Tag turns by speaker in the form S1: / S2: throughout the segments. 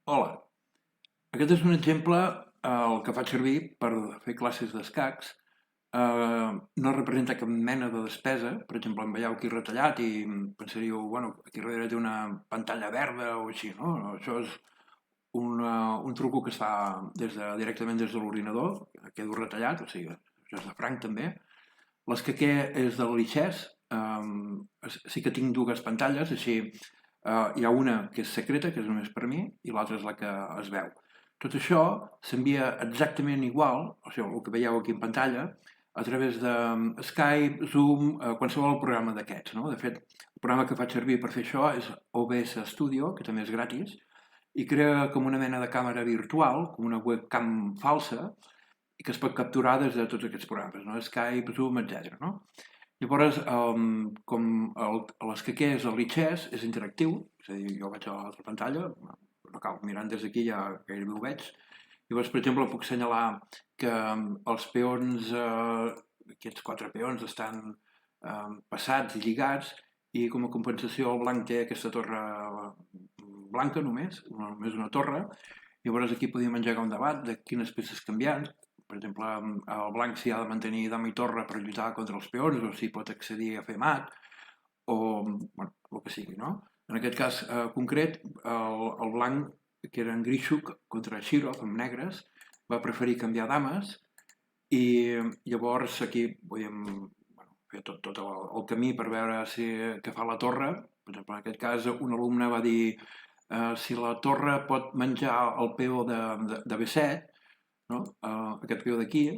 S1: Hola, aquest és un exemple el que faig servir per fer classes d'escacs. No representa cap mena de despesa. Per exemple, em veieu aquí retallat i pensaríeu, bueno, aquí darrere té una pantalla verda o així, no? Això és un truco que es fa directament des de l'ordinador, quedo retallat, o sigui, això és de franc també. L'escaquer és de l'Alichess, sí que tinc dues pantalles, així hi ha una que és secreta, que és només per mi, i l'altra és la que es veu. Tot això s'envia exactament igual, o sigui, el que veieu aquí en pantalla, a través de Skype, Zoom, qualsevol programa d'aquests. No? De fet, el programa que faig servir per fer això és OBS Studio, que també és gratis, i crea com una mena de càmera virtual, com una webcam falsa, i que es pot capturar des de tots aquests programes, no? Skype, Zoom, etc. No? Llavors, com l'escaquer és el Lichess, és interactiu, és a dir, jo vaig a l'altra pantalla, no cal, mirant des d'aquí ja gairebé ho veig. Llavors, per exemple, puc assenyalar que els peons, aquests quatre peons estan passats i lligats, i com a compensació el blanc té aquesta torre blanca només una torre. Llavors aquí podíem engegar un debat de quines peces canviar. Per exemple, el blanc s'hi ha de mantenir dama i torre per lluitar contra els peons, o si pot accedir a fer mat, o bueno, el que sigui, no? En aquest cas concret, el blanc, que era en Grishuk contra Shirov, amb negres, va preferir canviar dames, i llavors aquí podíem fer tot el camí per veure què fa la torre. Per exemple, en aquest cas, un alumne va dir si la torre pot menjar el peó de B7, no? Aquest peó d'aquí,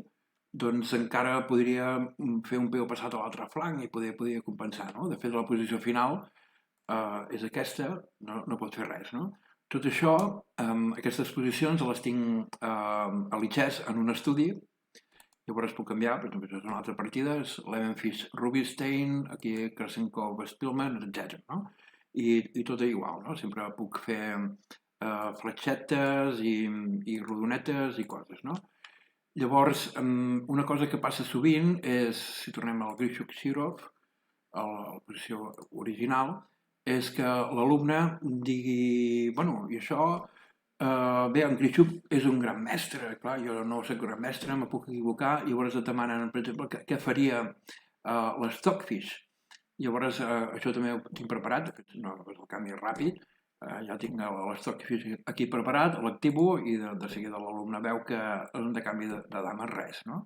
S1: doncs encara podria fer un peó passat a l'altre flanc i podria compensar. No? De fet, la posició final és aquesta, no pot fer res. No? Tot això, aquestes posicions les tinc a l'ICHES en un estudi. Llavors puc canviar, per exemple, això és una altra partida, és Levenfish Rubinstein, aquí Krasenkov Spillman, etc. No? I tot és igual, no? Sempre puc fer fletxetes i rodonetes i coses, no? Llavors, una cosa que passa sovint és, si tornem al Grishuk-Shirov, a la posició original, és que l'alumne digui, bueno, i això bé, en Grishuk és un gran mestre, clar, jo no soc gran mestre, me puc equivocar, i llavors et demanen, per exemple, què faria l'Stockfish. Llavors, això també ho tinc preparat, no, és el canvi ràpid, ja tinc l'Stockfish aquí preparat, l'activo i de seguida l'alumne veu que és de canvi de dames res, no?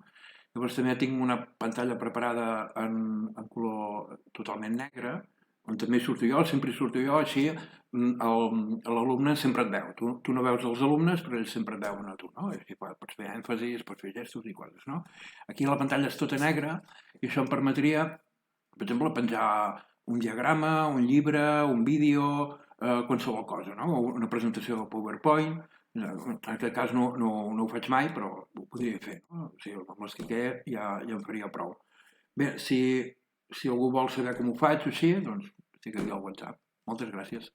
S1: Llavors també tinc una pantalla preparada en color totalment negre, on també surto jo, sempre surto jo, així l'alumne sempre et veu. Tu no veus els alumnes, però ells sempre et veuen a tu, no? I pots fer èmfasis, pots fer gestos i coses, no? Aquí la pantalla és tota negra i això em permetria, per exemple, penjar un diagrama, un llibre, un vídeo, qualsevol cosa, no? Una presentació de PowerPoint. En aquest cas no ho faig mai, però ho podria fer. No? O sigui, amb l'escaquer ja em faria prou. Bé, si algú vol saber com ho faig o així, doncs estic aquí al WhatsApp. Moltes gràcies.